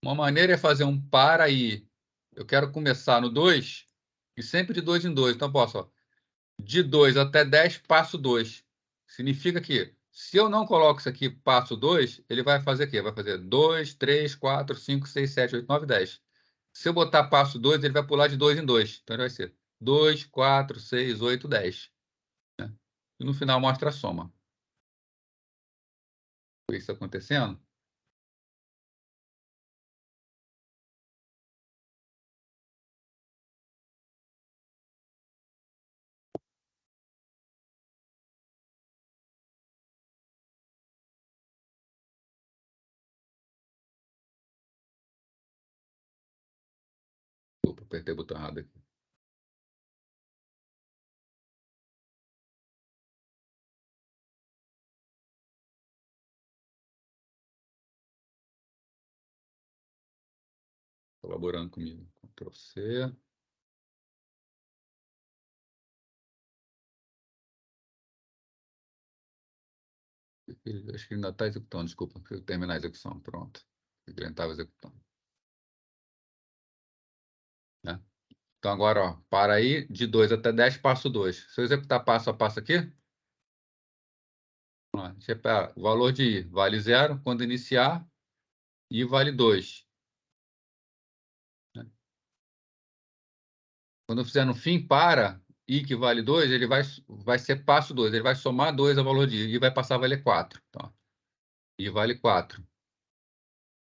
Uma maneira é fazer um para aí. Eu quero começar no 2 e sempre de 2 em 2. Então, eu posso, ó, de 2 até 10, passo 2. Significa que, se eu não coloco isso aqui, passo 2, ele vai fazer o quê? Vai fazer 2, 3, 4, 5, 6, 7, 8, 9, 10. Se eu botar passo 2, ele vai pular de 2 em 2. Então, ele vai ser 2, 4, 6, 8, 10. Né? E no final mostra a soma. Foi isso acontecendo? Opa, apertei o botão errado aqui. Colaborando comigo. Ctrl C. Acho que ainda está executando, desculpa. Deixa eu terminar a execução. Pronto. Ele estava executando. Né? Então, agora, ó, para aí, de 2 até 10, passo 2. Se eu executar passo a passo aqui, ó, o valor de i vale 0 quando iniciar, i vale 2. Né? Quando eu fizer no fim, para, i que vale 2, ele vai ser passo 2. Ele vai somar 2 ao valor de i e vai passar a valer 4. Então, i vale 4.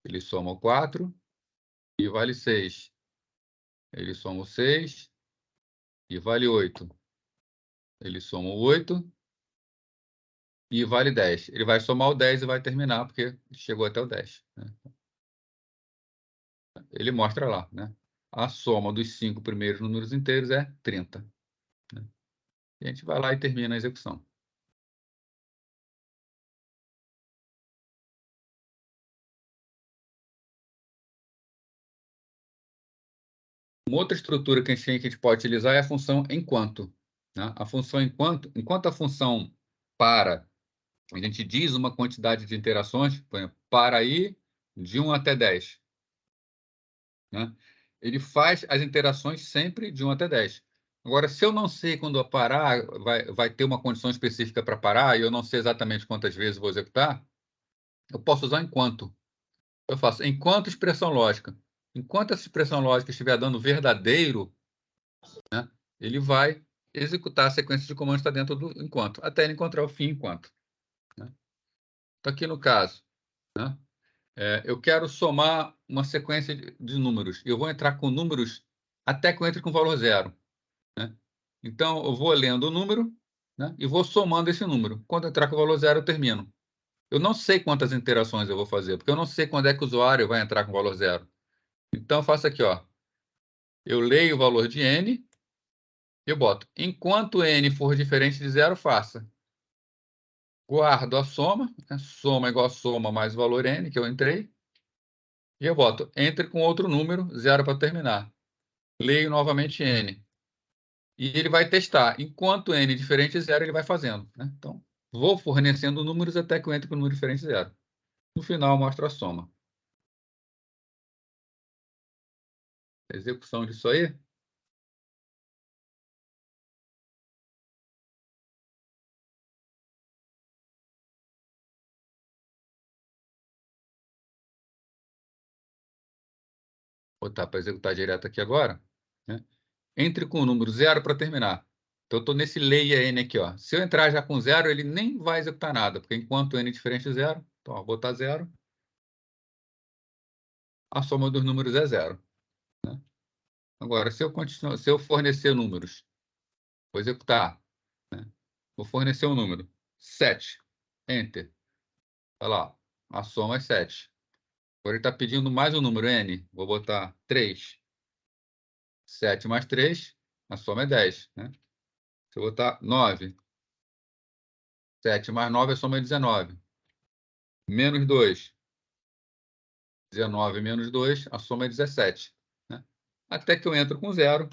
Ele soma o 4, i vale 6. Ele soma o 6, i vale 8. Ele soma o 8 e vale 10. Ele vai somar o 10 e vai terminar, porque chegou até o 10. Né? Ele mostra lá, né? A soma dos 5 primeiros números inteiros é 30. Né? E a gente vai lá e termina a execução. Uma outra estrutura que a gente pode utilizar é a função enquanto. Né? A função enquanto a função para, a gente diz uma quantidade de interações, por exemplo, para aí de 1 até 10. Né? Ele faz as interações sempre de 1 até 10. Agora, se eu não sei quando parar, vai ter uma condição específica para parar, e eu não sei exatamente quantas vezes vou executar, eu posso usar enquanto. Eu faço enquanto expressão lógica. Enquanto essa expressão lógica estiver dando verdadeiro, né, ele vai executar a sequência de comandos que está dentro do enquanto, até ele encontrar o fim enquanto. Né? Então, aqui no caso, né, eu quero somar uma sequência de números. Eu vou entrar com números até que eu entre com valor 0. Né? Então, eu vou lendo o número, né, e vou somando esse número. Quando entrar com o valor 0, eu termino. Eu não sei quantas interações eu vou fazer, porque eu não sei quando é que o usuário vai entrar com o valor 0. Então, eu faço aqui, ó. Eu leio o valor de n, eu boto. Enquanto n for diferente de 0, faça. Guardo a soma, né? Soma igual a soma mais o valor n, que eu entrei. E eu boto entre com outro número, 0 para terminar. Leio novamente n. E ele vai testar. Enquanto n diferente de 0, ele vai fazendo. Né? Então, vou fornecendo números até que eu entre com um número diferente de 0. No final, mostra a soma. Execução disso aí. Vou botar para executar direto aqui agora, né? Entre com o número 0 para terminar. Então, eu estou nesse leia n aqui, ó. Se eu entrar já com 0, ele nem vai executar nada, porque enquanto n é diferente de 0, então, ó, vou botar 0, a soma dos números é 0. Né? Agora, se eu fornecer números, vou executar, né? Vou fornecer um número, 7, Enter. Olha lá, a soma é 7. Agora ele está pedindo mais um número, n, vou botar 3. 7 mais 3, a soma é 10. Né? Se eu botar 9, 7 mais 9, a soma é 19. Menos 2, 19 menos 2, a soma é 17. Né? Até que eu entro com 0.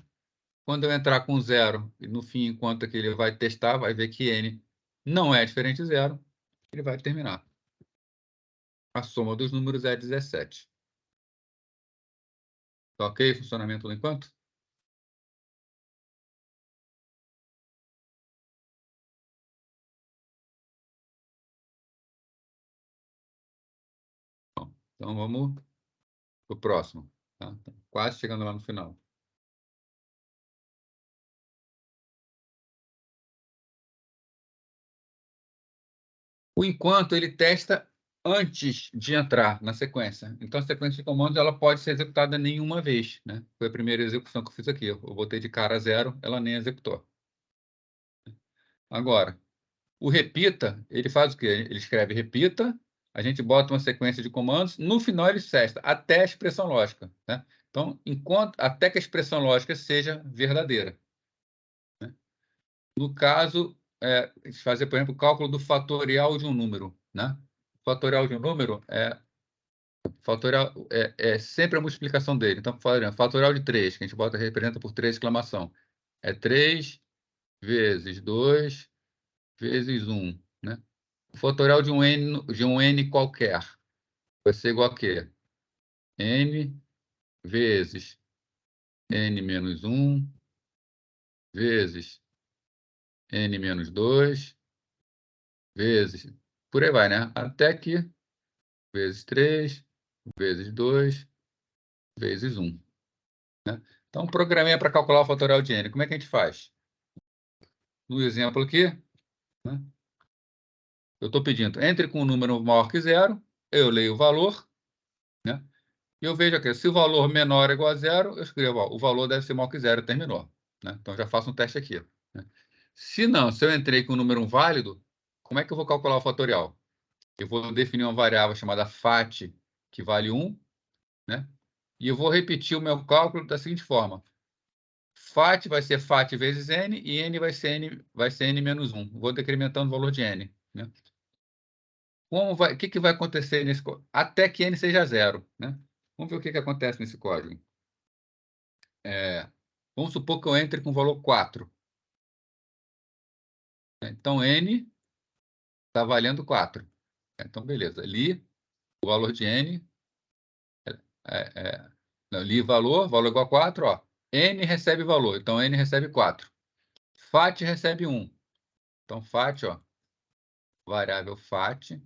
Quando eu entrar com 0, e no fim, enquanto que ele vai testar, vai ver que n não é diferente de 0, ele vai terminar. A soma dos números é 17. Tá ok? Funcionamento por enquanto? Bom, então vamos para o próximo. Tá? Quase chegando lá no final. O enquanto ele testa antes de entrar na sequência. Então, a sequência de comandos ela pode ser executada nenhuma vez. Né? Foi a primeira execução que eu fiz aqui. Eu botei de cara 0, ela nem executou. Agora, o repita, ele faz o quê? Ele escreve repita, a gente bota uma sequência de comandos, no final ele testa até a expressão lógica. Né? Então, até que a expressão lógica seja verdadeira. Né? No caso, fazer, por exemplo, o cálculo do fatorial de um número. Né? O fatorial de um número é sempre a multiplicação dele. Então, fatorial de 3, que a gente representa por 3 exclamação. É 3 vezes 2 vezes 1. Né? O fatorial de um n qualquer vai ser igual a quê? N vezes n menos 1 vezes n menos 2 vezes... Por aí vai, né? Até que vezes 3 vezes 2 vezes 1. Né? Então, programei para calcular o fatorial de n. Como é que a gente faz? No exemplo aqui, né? Eu estou pedindo, entre com um número maior que 0, eu leio o valor, né? E eu vejo aqui, se o valor menor é igual a 0, eu escrevo, ó, o valor deve ser maior que 0, terminou. Né? Então, já faço um teste aqui. Né? Se não, se eu entrei com um número válido, como é que eu vou calcular o fatorial? Eu vou definir uma variável chamada fat, que vale 1, né? E eu vou repetir o meu cálculo da seguinte forma. Fat vai ser fat vezes n, e n vai ser n menos 1. Vou decrementando o valor de n. Né? O que vai acontecer nesse código? Até que n seja 0. Né? Vamos ver o que acontece nesse código. Vamos supor que eu entre com o valor 4. Então, n está valendo 4. Então, beleza. Li o valor de n. Não, li valor igual a 4. Ó. N recebe valor, então n recebe 4. Fat recebe 1. Então, fat, ó, variável fat,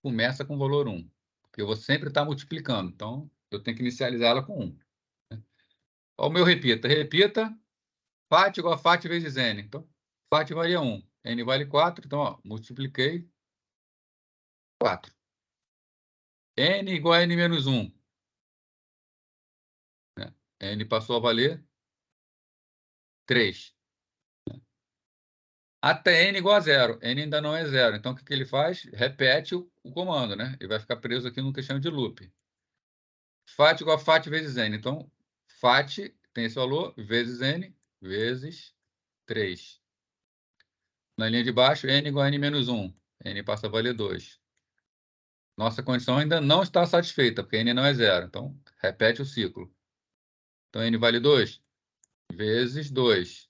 começa com o valor 1. Porque eu vou sempre estar multiplicando. Então, eu tenho que inicializá-la com 1. Ó, o meu repita. Repita, fat igual a fat vezes n. Então, fat valia 1. N vale 4. Então, ó, multipliquei 4. N igual a n menos 1. Né? N passou a valer 3. Até n igual a 0. N ainda não é 0. Então, o que ele faz? Repete o comando. Né? Ele vai ficar preso aqui no que chama de loop. Fat igual a fat vezes n. Então, fat tem esse valor, vezes n, vezes 3. Na linha de baixo, n igual a n menos 1. N passa a valer 2. Nossa condição ainda não está satisfeita, porque n não é 0. Então, repete o ciclo. Então, n vale 2, vezes 2.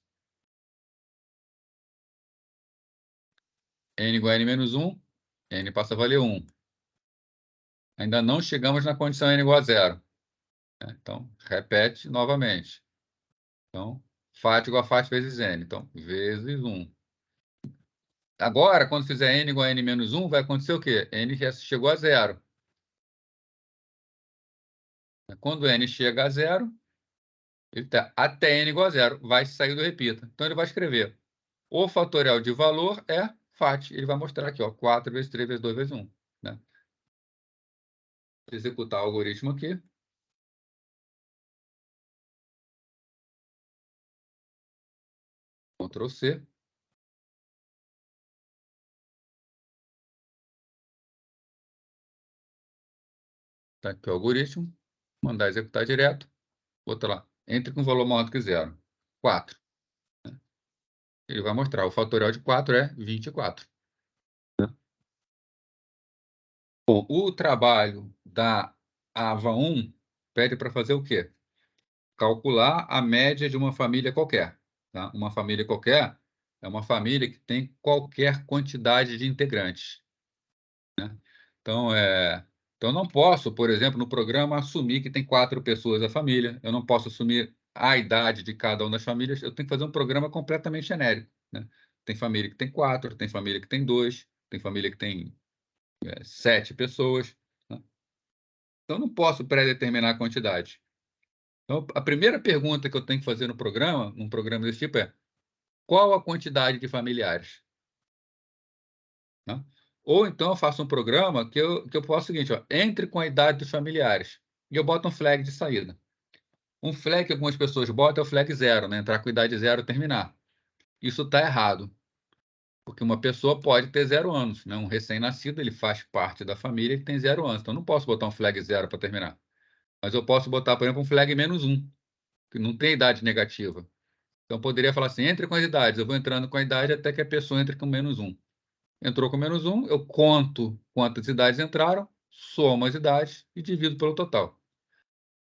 N igual a n menos 1, n passa a valer 1. Ainda não chegamos na condição n igual a 0. né? Então, repete novamente. Então, FAT igual a FAT vezes N. Então, vezes 1. Agora, quando fizer N igual a N menos 1, vai acontecer o quê? N já chegou a zero. Quando N chega a zero, ele tá até N igual a zero, vai sair do repita. Então, ele vai escrever o fatorial de valor é FAT. Ele vai mostrar aqui, ó, 4 vezes 3 vezes 2 vezes 1. Né? Executar o algoritmo aqui. Ctrl C. Tá aqui o algoritmo. Mandar executar direto. Botar lá. Entre com valor maior do que zero. 4. Ele vai mostrar. O fatorial de 4 é 24. Bom, o trabalho da AVA1 pede para fazer o quê? Calcular a média de uma família qualquer. Tá? Uma família qualquer é uma família que tem qualquer quantidade de integrantes. Né? Então, eu não posso, por exemplo, no programa, assumir que tem 4 pessoas da família. Eu não posso assumir a idade de cada uma das famílias. Eu tenho que fazer um programa completamente genérico. Né? Tem família que tem 4, tem família que tem 2, tem família que tem 7 pessoas. Né? Então, eu não posso pré-determinar a quantidade. Então, a primeira pergunta que eu tenho que fazer no programa, num programa desse tipo, é: qual a quantidade de familiares? Né? Ou então eu faço um programa que eu faço o seguinte, ó, entre com a idade dos familiares. E eu boto um flag de saída. Um flag que algumas pessoas botam é o flag 0, né? Entrar com idade 0 e terminar. Isso está errado, porque uma pessoa pode ter 0 anos. Né? Um recém-nascido, ele faz parte da família e tem 0 anos. Então, eu não posso botar um flag 0 para terminar. Mas eu posso botar, por exemplo, um flag menos 1, que não tem idade negativa. Então, eu poderia falar assim, entre com as idades. Eu vou entrando com a idade até que a pessoa entre com menos 1. Entrou com menos 1, eu conto quantas idades entraram, somo as idades e divido pelo total.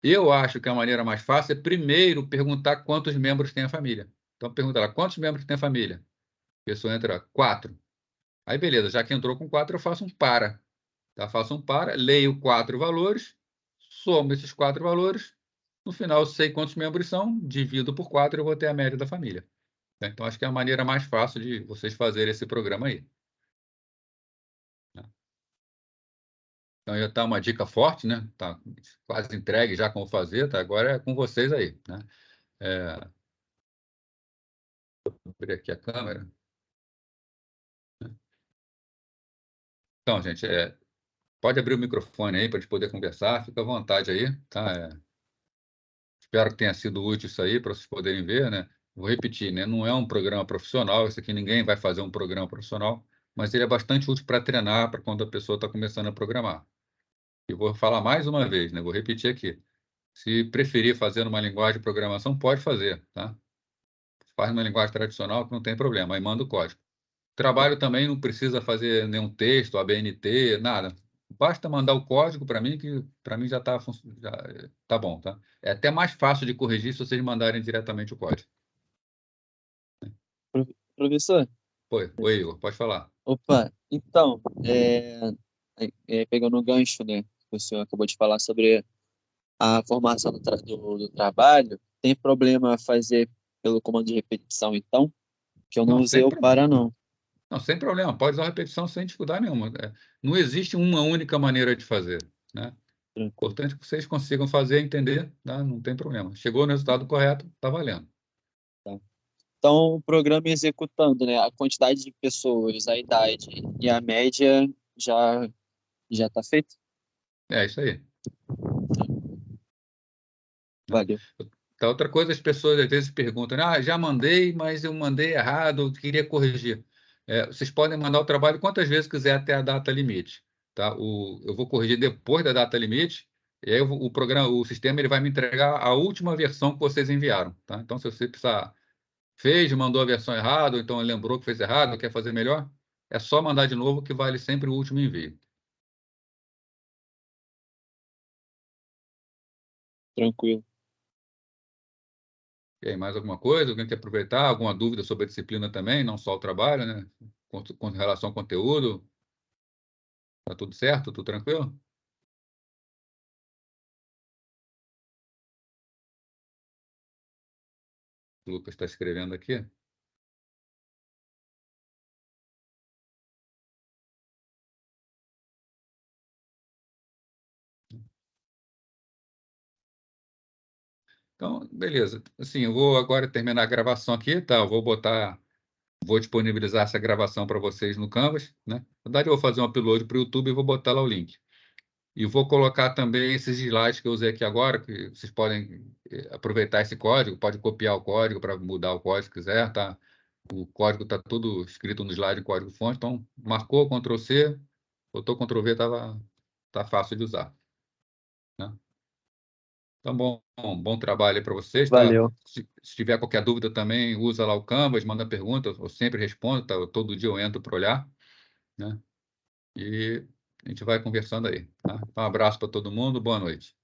Eu acho que a maneira mais fácil é primeiro perguntar quantos membros tem a família. Então, pergunta lá, quantos membros tem a família? A pessoa entra, 4. Aí, beleza, já que entrou com 4, eu faço um para. Tá? Faço um para, leio 4 valores, somo esses 4 valores, no final eu sei quantos membros são, divido por 4 e eu vou ter a média da família. Então, acho que é a maneira mais fácil de vocês fazerem esse programa aí. Então, já está uma dica forte, né? Está quase entregue já como fazer, tá? Agora é com vocês aí, né? Vou abrir aqui a câmera. Então, gente, pode abrir o microfone aí para a gente poder conversar, fica à vontade aí, tá? Espero que tenha sido útil isso aí para vocês poderem ver, né? Vou repetir, né? Não é um programa profissional, isso aqui ninguém vai fazer um programa profissional, mas ele é bastante útil para treinar, para quando a pessoa está começando a programar. E vou falar mais uma vez, né? Vou repetir aqui. Se preferir fazer numa linguagem de programação, pode fazer, tá? Faz uma linguagem tradicional que não tem problema, aí manda o código. Trabalho também não precisa fazer nenhum texto, ABNT, nada. Basta mandar o código para mim, que para mim já está já tá bom, tá? É até mais fácil de corrigir se vocês mandarem diretamente o código. Professor, Oi, Igor, pode falar. opa, então, pegando o gancho, né, que o senhor acabou de falar sobre a formação do trabalho, tem problema fazer pelo comando de repetição, então, que eu não Não, usei sem o problema. para, não. Não, sem problema. Pode usar a repetição sem dificuldade nenhuma. Não existe uma única maneira de fazer, né? Tranquilo. Importante que vocês consigam fazer, entender, tá? Não tem problema. Chegou no resultado correto, está valendo. Tá. Então, o programa executando, né, a quantidade de pessoas, a idade e a média já já está feito? É isso aí. Né? Valeu. Tá, outra coisa, as pessoas às vezes perguntam, já mandei, mas eu mandei errado, eu queria corrigir. Vocês podem mandar o trabalho quantas vezes quiser até a data limite. Tá? Eu vou corrigir depois da data limite, e aí o programa, o sistema ele vai me entregar a última versão que vocês enviaram. Tá? Então, se você precisar, mandou a versão errada, ou então lembrou que fez errado, ou quer fazer melhor, é só mandar de novo que vale sempre o último envio. Tranquilo. E aí, mais alguma coisa? Alguém quer aproveitar? Alguma dúvida sobre a disciplina também, não só o trabalho, né? Com relação ao conteúdo? Tá tudo certo? Tudo tranquilo? O Lucas está escrevendo aqui. Então, beleza. Assim, eu vou agora terminar a gravação aqui, tá? Eu vou disponibilizar essa gravação para vocês no Canvas, né? Na verdade, eu vou fazer um upload para o YouTube e vou botar lá o link. E vou colocar também esses slides que eu usei aqui agora, que vocês podem aproveitar esse código, pode copiar o código para mudar o código se quiser, tá? O código está tudo escrito no slide, código-fonte, então marcou, Ctrl+C, botou Ctrl+V, tá fácil de usar, né? Então, bom trabalho aí para vocês, tá? Valeu. Se tiver qualquer dúvida também, usa lá o Canvas, manda pergunta, eu sempre respondo, tá? Todo dia eu entro para olhar, né? E a gente vai conversando aí, tá? Então, um abraço para todo mundo, boa noite.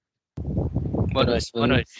Boa noite. Boa noite.